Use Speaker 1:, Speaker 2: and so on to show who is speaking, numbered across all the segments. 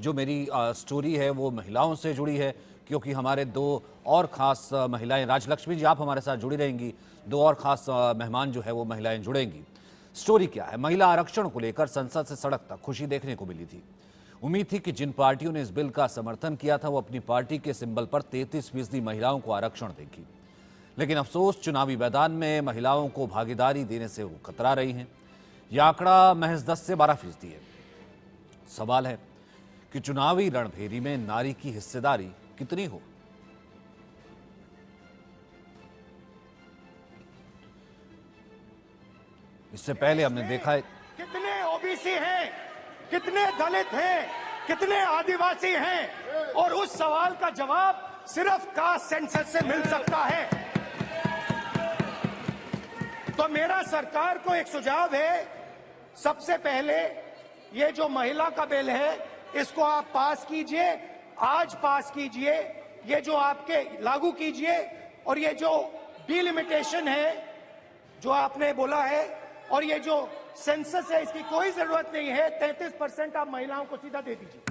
Speaker 1: जो मेरी स्टोरी है वो महिलाओं से जुड़ी है, क्योंकि हमारे दो और ख़ास महिलाएं, राजलक्ष्मी जी आप हमारे साथ जुड़ी रहेंगी, दो और ख़ास मेहमान जो है वो महिलाएं जुड़ेंगी। स्टोरी क्या है? महिला आरक्षण को लेकर संसद से सड़क तक खुशी देखने को मिली थी। उम्मीद थी कि जिन पार्टियों ने इस बिल का समर्थन किया था वो अपनी पार्टी के सिंबल पर 33% महिलाओं को आरक्षण देगी, लेकिन अफसोस चुनावी मैदान में महिलाओं को भागीदारी देने से वो कतरा रही हैं। यह आंकड़ा महज 10 से 12% है। सवाल है कि चुनावी रणभेरी में नारी की हिस्सेदारी कितनी हो। इससे पहले हमने देखा है
Speaker 2: कितने ओबीसी हैं, कितने दलित हैं, कितने आदिवासी हैं, और उस सवाल का जवाब सिर्फ कास्ट सेंसस से मिल सकता है। तो मेरा सरकार को एक सुझाव है, सबसे पहले ये जो महिला का बिल है इसको आप पास कीजिए, आज पास कीजिए, ये जो आपके लागू कीजिए, और ये जो डिलिमिटेशन है जो आपने बोला है और ये जो सेंसस है इसकी कोई जरूरत नहीं है। 33% आप महिलाओं को सीधा दे दीजिए।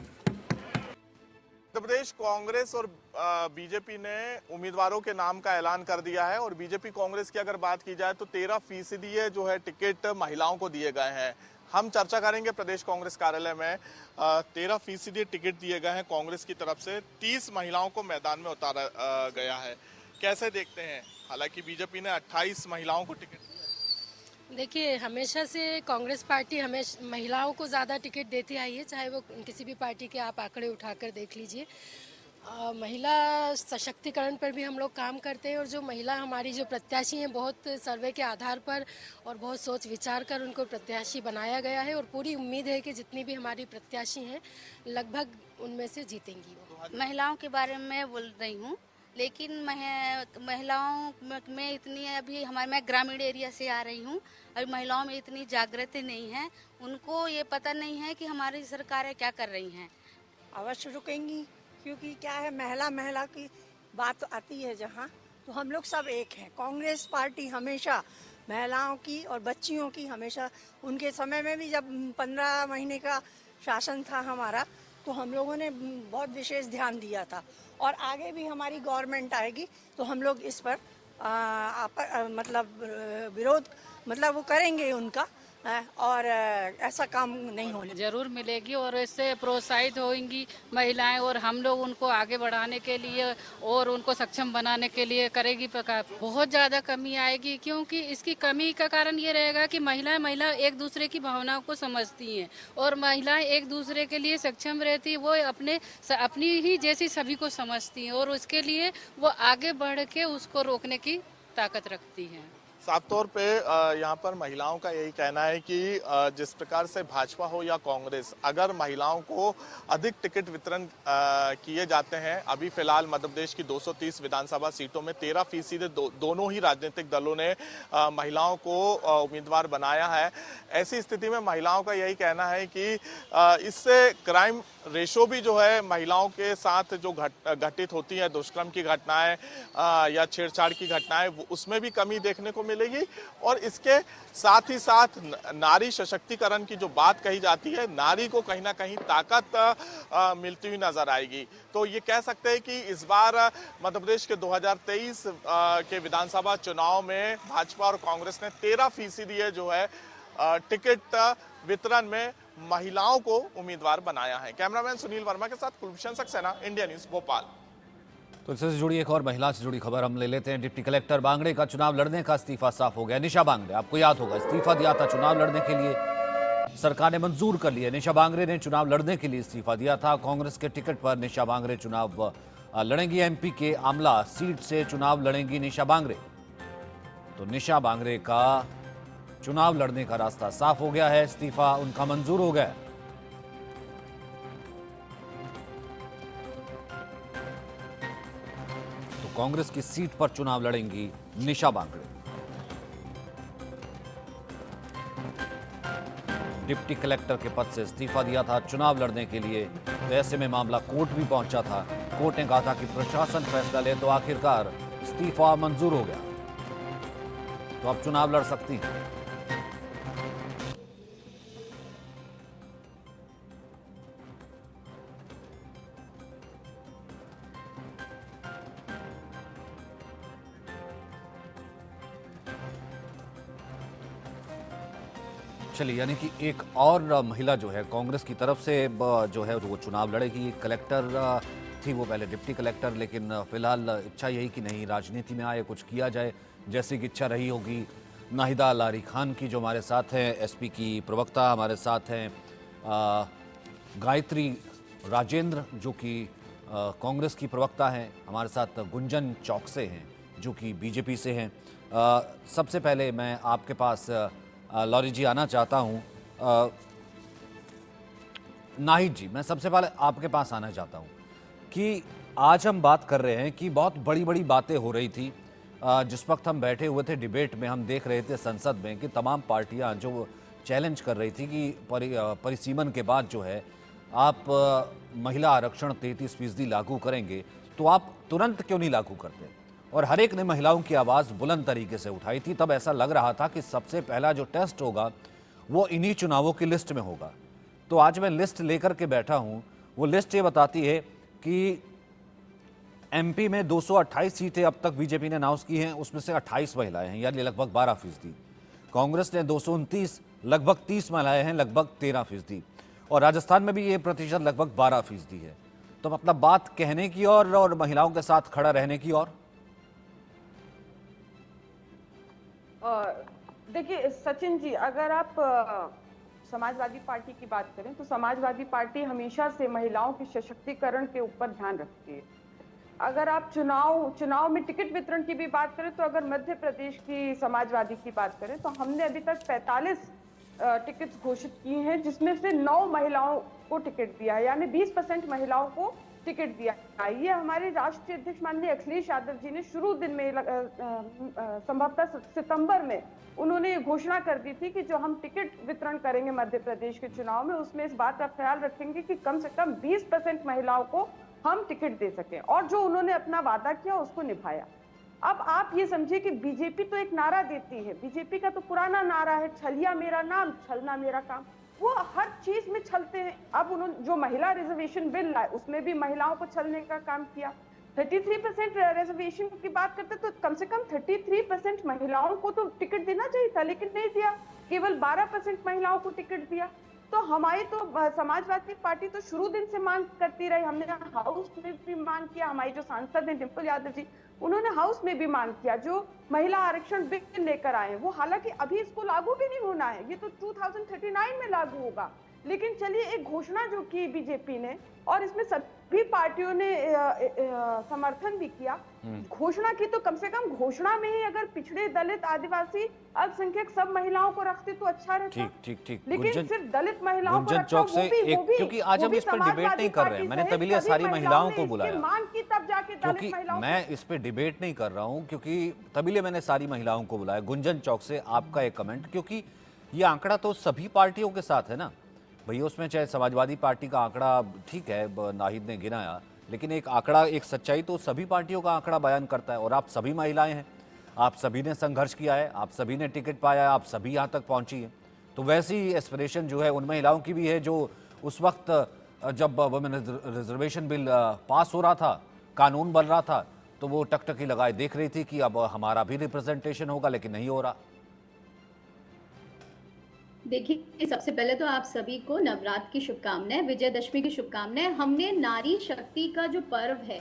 Speaker 3: मध्य प्रदेश कांग्रेस और बीजेपी ने उम्मीदवारों के नाम का ऐलान कर दिया है और बीजेपी कांग्रेस की अगर बात की जाए तो 13% जो है टिकट महिलाओं को दिए गए हैं। हम चर्चा करेंगे प्रदेश कांग्रेस कार्यालय में। 13% टिकट दिए गए हैं कांग्रेस की तरफ से, 30 महिलाओं को मैदान में उतारा गया है। कैसे देखते हैं? हालांकि बीजेपी ने 28 महिलाओं को टिकट।
Speaker 4: देखिए, हमेशा से कांग्रेस पार्टी हमेशा महिलाओं को ज़्यादा टिकट देती आई है, चाहे वो किसी भी पार्टी के आप आंकड़े उठाकर देख लीजिए। महिला सशक्तिकरण पर भी हम लोग काम करते हैं, और जो महिला हमारी जो प्रत्याशी हैं बहुत सर्वे के आधार पर और बहुत सोच विचार कर उनको प्रत्याशी बनाया गया है, और पूरी उम्मीद है कि जितनी भी हमारी प्रत्याशी हैं लगभग उनमें से जीतेंगी वो।
Speaker 5: महिलाओं के बारे में बोल रही हूँ, लेकिन महिलाओं में इतनी अभी मैं ग्रामीण एरिया से आ रही हूँ, अभी महिलाओं में इतनी जागृति नहीं है, उनको ये पता नहीं है कि हमारी सरकारें क्या कर रही हैं।
Speaker 6: अवश्य रुकेंगी, क्योंकि क्या है, महिला की बात आती है जहाँ, तो हम लोग सब एक हैं। कांग्रेस पार्टी हमेशा महिलाओं की और बच्चियों की, हमेशा उनके समय में भी जब 15 महीने का शासन था हमारा, तो हम लोगों ने बहुत विशेष ध्यान दिया था, और आगे भी हमारी गवर्नमेंट आएगी तो हम लोग इस पर विरोध वो करेंगे उनका, और ऐसा काम नहीं होने
Speaker 7: जरूर मिलेगी, और इससे प्रोत्साहित होंगी महिलाएं, और हम लोग उनको आगे बढ़ाने के लिए और उनको सक्षम बनाने के लिए करेगी। बहुत ज़्यादा कमी आएगी, क्योंकि इसकी कमी का कारण ये रहेगा कि महिला एक दूसरे की भावनाओं को समझती हैं, और महिलाएं एक दूसरे के लिए सक्षम रहती, वो अपनी ही जैसी सभी को समझती हैं, और उसके लिए वो आगे बढ़ के उसको रोकने की ताकत रखती हैं।
Speaker 3: साफ तौर पे यहाँ पर महिलाओं का यही कहना है कि जिस प्रकार से भाजपा हो या कांग्रेस, अगर महिलाओं को अधिक टिकट वितरण किए जाते हैं, अभी फिलहाल मध्य प्रदेश की 230 विधानसभा सीटों में 13% दोनों ही राजनीतिक दलों ने महिलाओं को उम्मीदवार बनाया है। ऐसी स्थिति में महिलाओं का यही कहना है कि इससे क्राइम रेशो भी जो है महिलाओं के साथ जो घटित होती है, दुष्कर्म की घटनाएं या छेड़छाड़ की घटनाएं, उसमें भी कमी देखने को मिलेगी। और इसके साथ ही साथ नारी सशक्तिकरण की जो बात कही जाती है, नारी को कहीं ना कहीं ताकत मिलती हुई नजर आएगी। तो ये कह सकते हैं कि इस बार मध्य प्रदेश के 2023 के विधानसभा चुनाव में भाजपा और कांग्रेस ने 13% जो है टिकट वितरण में महिलाओं को उम्मीदवार बनाया है। कैमरामैन सुनील वर्मा के साथ कुलभूषण सक्सेना, इंडिया न्यूज, भोपाल।
Speaker 1: तो इससे जुड़ी एक और महिला से जुड़ी खबर हम ले लेते हैं। डिप्टी कलेक्टर बांगड़े का चुनाव लड़ने का इस्तीफा साफ हो गया। निशा बांगड़े, आपको याद होगा, इस्तीफा दिया था चुनाव लड़ने के लिए, सरकार ने मंजूर कर लिया। निशा बांगड़े ने चुनाव लड़ने के लिए इस्तीफा दिया था। कांग्रेस के टिकट पर निशा बांगड़े चुनाव लड़ेंगी। एमपी के आमला सीट से चुनाव लड़ेंगी निशा बांगड़े। तो निशा बांगड़े का चुनाव लड़ने का रास्ता साफ हो गया है, इस्तीफा उनका मंजूर हो गया। तो कांग्रेस की सीट पर चुनाव लड़ेंगी निशा बांगड़े। डिप्टी कलेक्टर के पद से इस्तीफा दिया था चुनाव लड़ने के लिए, तो ऐसे में मामला कोर्ट भी पहुंचा था। कोर्ट ने कहा था कि प्रशासन फैसला ले, तो आखिरकार इस्तीफा मंजूर हो गया, तो अब चुनाव लड़ सकती हैं। चलिए, यानी कि एक और महिला जो है कांग्रेस की तरफ से जो है वो चुनाव लड़ेगी। कलेक्टर थी वो, पहले डिप्टी कलेक्टर, लेकिन फिलहाल इच्छा यही कि नहीं राजनीति में आए, कुछ किया जाए, जैसी कि इच्छा रही होगी। नाहिदा लारी खान की जो हमारे साथ हैं, एसपी की प्रवक्ता हमारे साथ हैं, गायत्री राजेंद्र जो कि कांग्रेस की प्रवक्ता हैं, हमारे साथ गुंजन चौकसे हैं जो कि बीजेपी से हैं। सबसे पहले मैं आपके पास लॉरी जी आना चाहता हूं। नाहिद जी, मैं सबसे पहले आपके पास आना चाहता हूं कि आज हम बात कर रहे हैं कि बहुत बड़ी बड़ी बातें हो रही थी। जिस वक्त हम बैठे हुए थे डिबेट में, हम देख रहे थे संसद में कि तमाम पार्टियां जो चैलेंज कर रही थी कि परिसीमन के बाद जो है आप महिला आरक्षण 33% लागू करेंगे, तो आप तुरंत क्यों नहीं लागू करते? और हर एक ने महिलाओं की आवाज़ बुलंद तरीके से उठाई थी। तब ऐसा लग रहा था कि सबसे पहला जो टेस्ट होगा वो इन्हीं चुनावों की लिस्ट में होगा। तो आज मैं लिस्ट लेकर के बैठा हूं। वो लिस्ट ये बताती है कि एमपी में 228 सीटें अब तक बीजेपी ने अनाउंस की हैं, उसमें से 28 महिलाएं हैं, यानी लगभग 12%। कांग्रेस ने 229, लगभग 30 महिलाएं हैं, लगभग 13%। और राजस्थान में भी ये प्रतिशत लगभग 12% है। तो मतलब बात कहने की और महिलाओं के साथ खड़ा रहने की। और
Speaker 8: देखिए सचिन जी, अगर आप समाजवादी पार्टी की बात करें तो समाजवादी पार्टी हमेशा से महिलाओं के सशक्तिकरण के ऊपर ध्यान रखती है। अगर आप चुनाव में टिकट वितरण की भी बात करें तो अगर मध्य प्रदेश की समाजवादी की बात करें तो हमने अभी तक 45 टिकट घोषित किए हैं, जिसमें से 9 महिलाओं को टिकट दिया है, यानी 20% महिलाओं को टिकट दिया। ये हमारे राष्ट्रीय अध्यक्ष माननीय अखिलेश यादव जी ने शुरू दिन में संभवतः सितंबर में उन्होंने घोषणा कर दी थी कि जो हम टिकट वितरण करेंगे मध्य प्रदेश के चुनाव में, उसमें इस बात का ख्याल रखेंगे कि कम से कम 20% महिलाओं को हम टिकट दे सकें। और जो उन्होंने अपना वादा किया उसको निभाया। अब आप ये समझिए कि बीजेपी तो एक नारा देती है, बीजेपी का तो पुराना नारा है, छलिया मेरा नाम, छलना मेरा काम। वो हर चीज में छलते हैं। अब उन्होंने जो महिला रिजर्वेशन बिल लाए उसमें भी महिलाओं को छलने का काम किया। 33% रिजर्वेशन की बात करते तो कम से कम 33% महिलाओं को तो टिकट देना चाहिए था, लेकिन नहीं दिया, केवल 12% महिलाओं को टिकट दिया। तो हमारी तो समाजवादी पार्टी तो शुरू दिन से मांग करती रही। हमने हाउस में भी मांग किया, हमारी जो सांसद हैं डिम्पल यादव जी, उन्होंने हाउस में भी मांग किया, जो महिला आरक्षण बिल लेकर आए वो हालांकि अभी इसको लागू भी नहीं होना है, ये तो 2039 में लागू होगा। लेकिन चलिए, एक घोषणा जो की बीजेपी ने और इसमें सभी पार्टियों ने समर्थन भी किया, घोषणा की, तो कम से कम घोषणा में ही अगर पिछड़े, दलित, आदिवासी, अल्पसंख्यक सब महिलाओं को रखते तो अच्छा रहता।
Speaker 1: ठीक।
Speaker 8: लेकिन सिर्फ दलित महिलाओं को
Speaker 1: गुंजन
Speaker 8: रखा,
Speaker 1: चौक से
Speaker 8: वो भी,
Speaker 1: क्योंकि आज हम इस पर डिबेट नहीं कर रहे हैं, मैंने तभी लिए सारी महिलाओं को बुलाया,
Speaker 8: मांग की तब जाके
Speaker 1: क्योंकि
Speaker 8: दलित महिलाओं
Speaker 1: मैं इस पे डिबेट नहीं कर रहा हूं, क्योंकि तभी लिए मैंने सारी महिलाओं को बुलाया। गुंजन चौक से आपका एक कमेंट, क्योंकि ये आंकड़ा तो सभी पार्टियों के साथ है ना भैया, उसमें चाहे समाजवादी पार्टी का आंकड़ा ठीक है, नाहिद ने गिनाया, लेकिन एक आंकड़ा, एक सच्चाई तो सभी पार्टियों का आंकड़ा बयान करता है। और आप सभी महिलाएं हैं, आप सभी ने संघर्ष किया है, आप सभी ने टिकट पाया है, आप सभी यहाँ तक पहुँची हैं। तो वैसी एस्पिरेशन जो है उन महिलाओं की भी है जो उस वक्त जब वुमेन रिजर्वेशन बिल पास हो रहा था, कानून बन रहा था, तो वो टकटकी लगाए देख रही थी कि अब हमारा भी रिप्रेजेंटेशन होगा, लेकिन नहीं हो रहा।
Speaker 9: देखिए, सबसे पहले तो आप सभी को नवरात्र की शुभकामनाएं, विजयदशमी की शुभकामनाएं। हमने नारी शक्ति का जो पर्व है,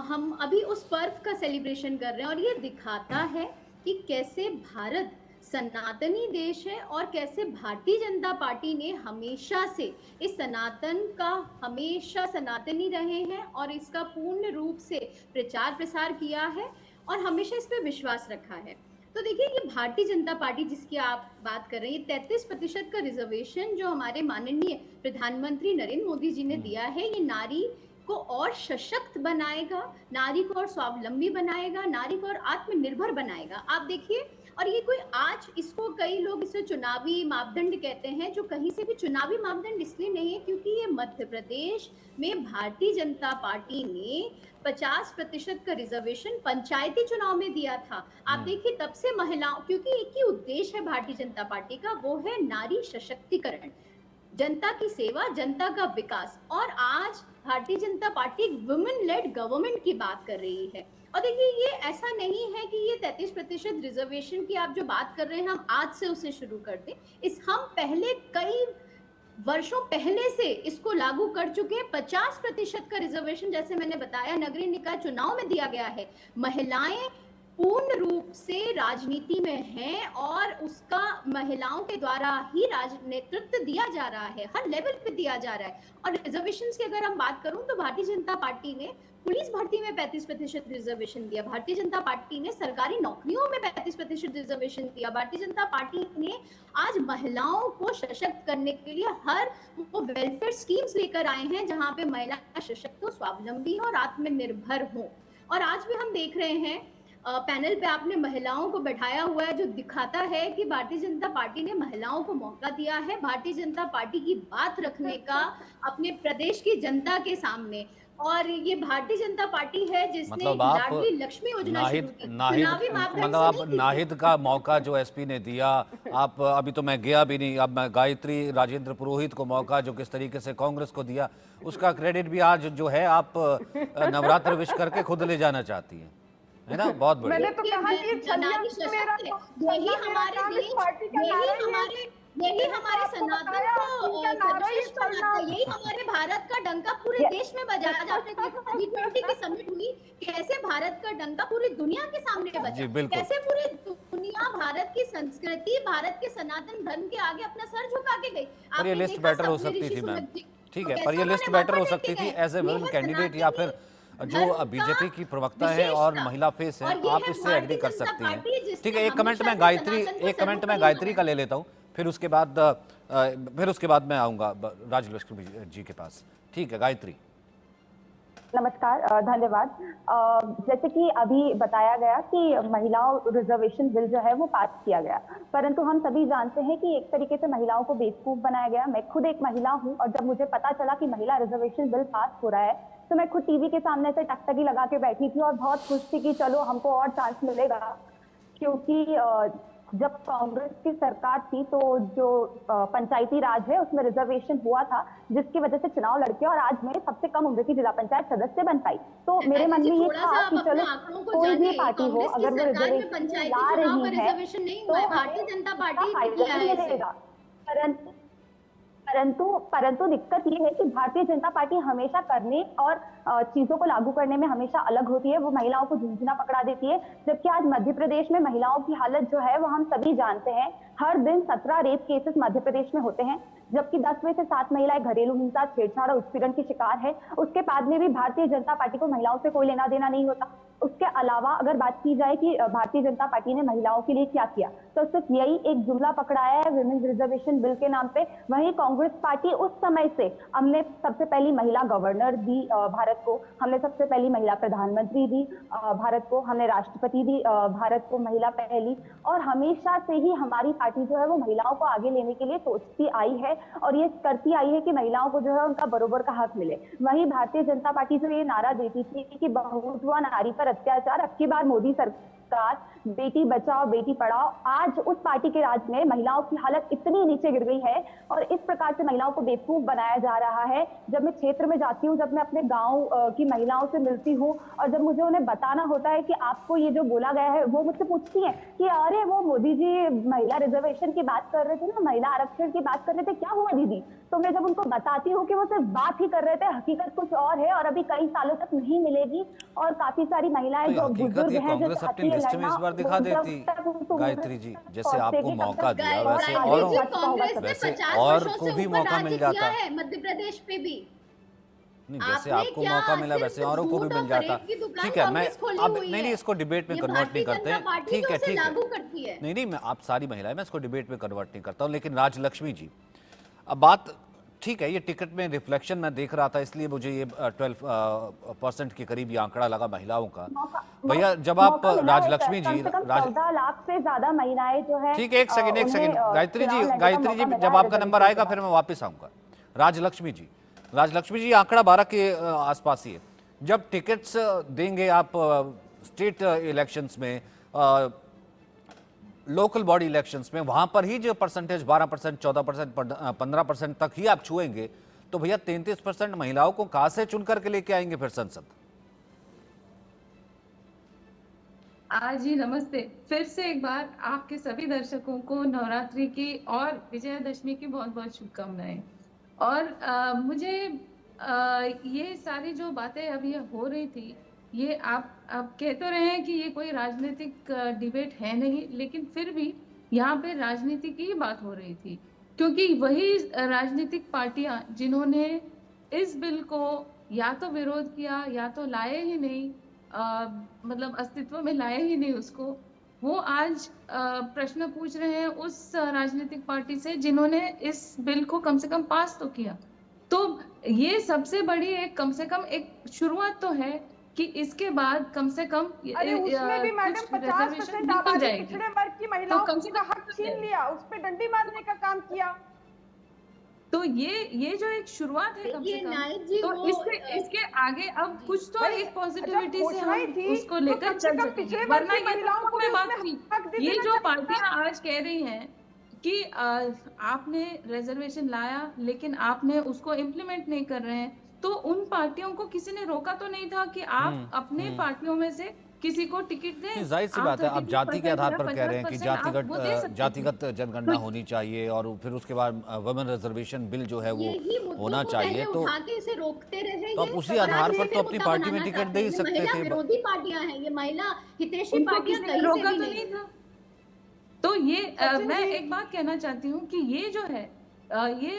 Speaker 9: हम अभी उस पर्व का सेलिब्रेशन कर रहे हैं और ये दिखाता है कि कैसे भारत सनातनी देश है और कैसे भारतीय जनता पार्टी ने हमेशा से इस सनातन का, हमेशा सनातनी रहे हैं और इसका पूर्ण रूप से प्रचार प्रसार किया है और हमेशा इस पर विश्वास रखा है। तो देखिए, ये भारतीय जनता पार्टी जिसकी आप बात कर रहे हैं, 33% का रिजर्वेशन जो हमारे माननीय प्रधानमंत्री नरेंद्र मोदी जी ने दिया है, ये नारी को और सशक्त बनाएगा, नारी को और स्वावलंबी बनाएगा, नारी को और आत्मनिर्भर बनाएगा। आप देखिए, और ये कोई आज इसको कई लोग इसे चुनावी मापदंड कहते हैं, जो कहीं से भी चुनावी मापदंड इसलिए नहीं है क्योंकि ये मध्य प्रदेश में भारतीय जनता पार्टी ने 50% का रिजर्वेशन पंचायती चुनाव में दिया था। आप देखिए, तब से महिलाओं, क्योंकि एक ही उद्देश्य है भारतीय जनता पार्टी का, वो है नारी सशक्तिकरण। जनता की सेवा, जनता का विकास। और आज Bharatiya Janata party women lead government की बात कर रही है। और देखिए, ये ऐसा नहीं है कि ये 33% रिजर्वेशन की आप जो बात कर रहे हैं हम आज से उसे शुरू कर दें। हम पहले कई वर्षों पहले से इसको लागू कर चुके हैं। 50% का रिजर्वेशन, जैसे मैंने बताया, नगरीय निकाय चुनाव में दिया गया है। महिलाएं पूर्ण रूप से राजनीति में हैं और उसका महिलाओं के द्वारा ही नेतृत्व दिया जा रहा है, हर लेवल पे दिया जा रहा है। और रिजर्वेशंस की अगर हम बात करूं तो भारतीय जनता पार्टी ने पुलिस भर्ती में 35% रिजर्वेशन दिया, भारतीय जनता पार्टी ने सरकारी नौकरियों में 35% रिजर्वेशन दिया, भारतीय जनता पार्टी ने आज महिलाओं को सशक्त करने के लिए हर वो वेलफेयर स्कीम्स लेकर आए हैं जहां पे महिला सशक्त हो, स्वावलंबी हो और आत्मनिर्भर हो। और आज भी हम देख रहे हैं पैनल पे आपने महिलाओं को बैठाया हुआ है, जो दिखाता है कि भारतीय जनता पार्टी ने महिलाओं को मौका दिया है भारतीय जनता पार्टी की बात रखने का अपने प्रदेश की जनता के सामने। और ये भारतीय जनता पार्टी है जिसने
Speaker 1: मतलब आप
Speaker 9: लाडली लक्ष्मी योजना शुरू की।
Speaker 1: मतलब आप नाहिद का मौका जो एसपी ने दिया, आप अभी तो मैं गया भी नहीं, अब मैं गायत्री राजेंद्र पुरोहित को मौका जो किस तरीके से कांग्रेस को दिया, उसका क्रेडिट भी आज जो है आप नवरात्र विश करके खुद ले जाना चाहती हैं, है ना? बहुत बढ़िया।
Speaker 8: मैंने तो कहा कि
Speaker 9: यही हमारे सनातन को सर्वश्रेष्ठ बनाता है, यही हमारे भारत का डंका पूरे देश में बजाया जाता है। G20 की समिट हुई, कैसे भारत का डंका पूरी दुनिया के सामने बजा, कैसे पूरी दुनिया भारत की संस्कृति, भारत के सनातन धर्म के आगे अपना सर झुका के गई।
Speaker 1: पर ये लिस्ट बेटर हो सकती थी मैम, ठीक है, पर ये लिस्ट बेटर हो सकती थी एज ए वुमेन कैंडिडेट या फिर जो बीजेपी की प्रवक्ता है और महिला फेस है, आप इससे एग्री कर सकती हैं। ठीक है, एक कमेंट मैं गायत्री का ले लेता हूँ, फिर उसके बाद मैं आऊंगा राजलक्ष्मी जी के पास। ठीक है गायत्री।
Speaker 10: नमस्कार, धन्यवाद। जैसे कि अभी बताया गया कि महिलाओं रिजर्वेशन बिल जो है वो पास किया गया, परंतु हम सभी जानते हैं कि एक तरीके से महिलाओं को बेवकूफ बनाया गया। मैं खुद एक महिला हूं और जब मुझे पता चला कि महिला रिजर्वेशन बिल पास हो रहा है तो मैं खुद टीवी के सामने से टकटकी लगा के बैठी थी और बहुत खुश थी कि चलो हमको और चांस मिलेगा। क्योंकि जब कांग्रेस की सरकार थी तो जो पंचायती राज है उसमें रिजर्वेशन हुआ था, जिसकी वजह से चुनाव लड़के और आज मैं सबसे कम उम्र की जिला पंचायत सदस्य बन पाई। तो मेरे मन में ये था कि चलो कोई भी पार्टी हो, अगर वो रिजर्वेशन ला रही है तो भारतीय जनता पार्टी मिलेगा। परंतु दिक्कत ये है कि भारतीय जनता पार्टी हमेशा करने और चीजों को लागू करने में हमेशा अलग होती है। वो महिलाओं को झुंझुना पकड़ा देती है, जबकि आज मध्य प्रदेश में महिलाओं की हालत जो है वो हम सभी जानते हैं। हर दिन 17 रेप केसेस मध्य प्रदेश में होते हैं, जबकि 10 में से 7 महिलाएं घरेलू हिंसा, छेड़छाड़ और उत्पीड़न की शिकार है। उसके बाद में भी भारतीय जनता पार्टी को महिलाओं से कोई लेना देना नहीं होता। उसके अलावा अगर बात की जाए कि भारतीय जनता पार्टी ने महिलाओं के लिए क्या किया, तो सिर्फ यही एक जुमला पकड़ाया है विमेन्स रिजर्वेशन बिल के नाम पे। वहीं कांग्रेस पार्टी उस समय से, हमने सबसे पहली महिला गवर्नर दी भारत को, हमने सबसे पहली महिला प्रधानमंत्री दी भारत को, हमने राष्ट्रपति दी भारत को, महिला पहली। और हमेशा से ही हमारी पार्टी जो है वो महिलाओं को आगे लेने के लिए सोचती आई है और ये करती आई है कि महिलाओं को जो है उनका बरोबर का हक मिले। वहीं भारतीय जनता पार्टी जो ये नारा देती थी कि बहुत्वा नारी पर अत्याचार, अब की बार मोदी सरकार बेटी बचाओ बेटी पढ़ाओ, आज उस पार्टी के राज में महिलाओं की हालत इतनी नीचे गिर गई है और इस प्रकार से महिलाओं को बेवकूफ बनाया जा रहा है। जब मैं क्षेत्र में जाती हूँ, जब मैं अपने गांव की महिलाओं से मिलती हूँ और जब मुझे उन्हें बताना होता है कि आपको ये जो बोला गया है, वो मुझसे पूछती है कि अरे वो मोदी जी महिला रिजर्वेशन की बात कर रहे थे ना, महिला आरक्षण की बात कर रहे थे, क्या हुआ दीदी? तो मैं जब उनको बताती हूँ कि वो सिर्फ बात ही कर रहे थे, हकीकत कुछ और है और अभी कई सालों तक नहीं मिलेगी। और काफी सारी महिलाएं जो बुजुर्ग हैं, जो चाहती है लड़ना,
Speaker 1: दिखा देती गायत्री जी, जैसे आपको मौका दिया वैसे और को भी मौका मिल जाता है
Speaker 9: मध्य प्रदेश पे भी।
Speaker 1: नहीं, जैसे आपको मौका मिला वैसे औरों को भी मिल जाता। ठीक है, मैं अब नहीं इसको डिबेट में कन्वर्ट नहीं करते हैं। ठीक है, नहीं मैं आप सारी महिलाएं, मैं इसको डिबेट में कन्वर्ट नहीं करता हूँ। लेकिन राजलक्ष्मी जी, अब बात ठीक है, ये टिकट में रिफ्लेक्शन मैं देख रहा था, इसलिए मुझे ये 12% के करीब ये आंकड़ा लगा महिलाओं का। भैया जब आप राजलक्ष्मी जी
Speaker 10: 14 लाख से ज्यादा महिलाएं जो है,
Speaker 1: ठीक है, एक सेकंड गायत्री जी जब आपका नंबर आएगा फिर मैं वापस आऊंगा। राजलक्ष्मी जी आंकड़ा 12 के आसपास ही है। जब टिकट्स देंगे आप स्टेट इलेक्शंस में, लोकल बॉडी इलेक्शंस में वहां पर ही जो परसेंटेज 12%, 14%, 15% तक ही आप छुएंगे, तो भैया 33% महिलाओं को कहां से चुन करके लेके आएंगे फिर संसद?
Speaker 11: जी नमस्ते। फिर से एक बार आपके सभी दर्शकों को नवरात्रि की और विजयादशमी की बहुत बहुत शुभकामनाएं। और मुझे ये सारी जो बातें अभी हो रही थी, ये आप कह तो रहे हैं कि ये कोई राजनीतिक डिबेट है नहीं, लेकिन फिर भी यहाँ पे राजनीति की ही बात हो रही थी, क्योंकि वही राजनीतिक पार्टियां जिन्होंने इस बिल को या तो विरोध किया या तो लाए ही नहीं, मतलब अस्तित्व में लाए ही नहीं उसको, वो आज प्रश्न पूछ रहे हैं उस राजनीतिक पार्टी से जिन्होंने इस बिल को कम से कम पास तो किया। तो ये सबसे बड़ी एक कम से कम एक शुरुआत तो है कि इसके बाद कम से कम
Speaker 8: अरे उसमें भी मैडम 50% आबादी पिछड़े वर्ग की महिलाओं का हक छीन लिया, उस पे डंडी मारने का काम किया।
Speaker 11: तो ये जो एक शुरुआत है कम से कम, तो इसके आगे अब कुछ तो एक पॉजिटिविटी से हम उसको लेकर चल सकते, वरना ये बात थी। ये जो पार्टियां आज कह रही हैं कि आपने रिजर्वेशन लाया लेकिन आपने उसको इम्प्लीमेंट नहीं कर रहे हैं, तो उन पार्टियों को किसी ने रोका तो नहीं था कि आप अपने पार्टियों में से किसी को टिकट दें।
Speaker 1: जाहिर सी बात है, आप जाति के आधार पर कह रहे हैं कि जातिगत जनगणना होनी चाहिए और फिर उसके बाद वुमेन रिजर्वेशन बिल जो है वो होना चाहिए, तो
Speaker 9: रोकते रहे।
Speaker 1: तो आप उसी आधार पर तो अपनी पार्टी में टिकट दे ही सकते थे।
Speaker 9: विरोधी पार्टियां हैं, ये महिला हितैषी पार्टियां कहीं से भी नहीं था।
Speaker 11: तो ये मैं एक बात कहना चाहती हूँ कि ये जो है ये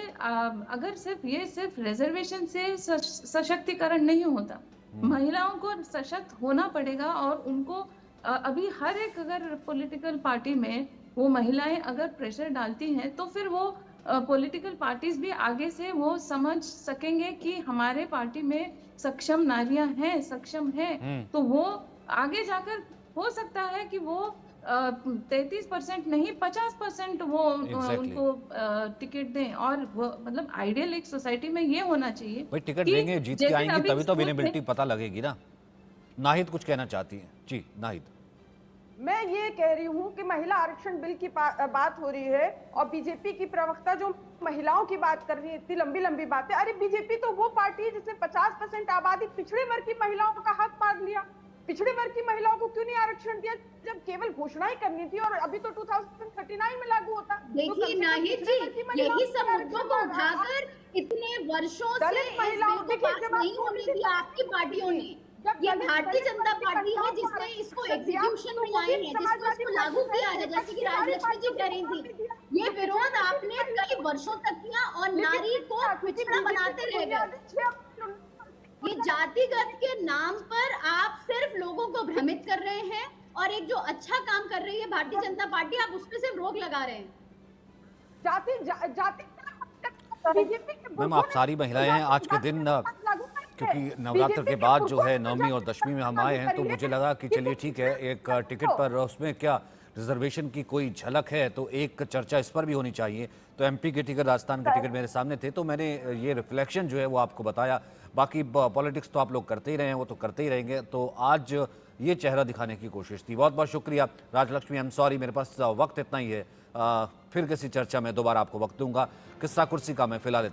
Speaker 11: अगर सिर्फ रिजर्वेशन से सशक्तिकरण नहीं होता, महिलाओं को सशक्त होना पड़ेगा। और उनको अभी हर एक अगर पॉलिटिकल पार्टी में वो महिलाएं अगर प्रेशर डालती हैं, तो फिर वो पॉलिटिकल पार्टीज भी आगे से वो समझ सकेंगे कि हमारे पार्टी में सक्षम नारियां हैं, सक्षम हैं, तो वो आगे जाकर हो सकता है कि वो 33% नहीं 50% वो उनको टिकट दें। और वो मतलब आइडियल एक सोसाइटी में ये होना चाहिए
Speaker 1: भाई, टिकट देंगे, जीत के आएंगे तभी तो विनेबिलिटी पता लगेगी ना। नाहिद कुछ कहना चाहती हैं? जी नाहिद।
Speaker 8: मैं ये कह रही हूँ कि महिला आरक्षण बिल की बात हो रही है और बीजेपी की प्रवक्ता जो महिलाओं की बात कर रही है, इतनी लंबी लंबी बातें। अरे बीजेपी तो वो पार्टी है जिसने 50% आबादी पिछड़े वर्ग की महिलाओं का हक मांग लिया। पिछड़े वर्ग की महिलाओं को क्यों नहीं आरक्षण दिया जब केवल घोषणा ही करनी थी, और अभी तो 2039 में लागू होता।
Speaker 9: देखिए नाहिद जी, यही सब मुद्दों को उठाकर इतने वर्षों से महिलाओं को पास नहीं होने दिया आपकी पार्टियों ने। ये भारतीय जनता पार्टी है जिसने इसको एग्जीक्यूशन में लाए हैं, जिसको इसको लागू किया है, जैसे कि राजलक्ष्मी जी कह रही थी। ये विरोध आपने कई वर्षों तक किया और नारी को पिछड़ा बनाते रह गए। ये जातिगत के नाम पर आप सिर्फ लोगों को भ्रमित कर रहे हैं, और एक जो अच्छा काम कर रही है भारतीय जनता पार्टी, आप उस पे सिर्फ रोक लगा रहे हैं।
Speaker 1: मैम, आप सारी महिलाएं हैं आज के दिन, क्योंकि नवरात्र के बाद जो है नवमी और दशमी में हम आए हैं, तो मुझे लगा कि चलिए ठीक है, एक टिकट पर उसमें क्या रिजर्वेशन की कोई झलक है तो एक चर्चा इस पर भी होनी चाहिए। तो एमपी के टिकट, राजस्थान के टिकट मेरे सामने थे, तो मैंने ये रिफ्लेक्शन जो है वो आपको बताया। बाकी पॉलिटिक्स तो आप लोग करते ही रहे हैं, वो तो करते ही रहेंगे। तो आज ये चेहरा दिखाने की कोशिश थी। बहुत बहुत शुक्रिया राजलक्ष्मी। आई एम सॉरी, मेरे पास वक्त इतना ही है, फिर किसी चर्चा में दोबारा आपको वक्त दूंगा। किस्सा कुर्सी का मैं फिलहाल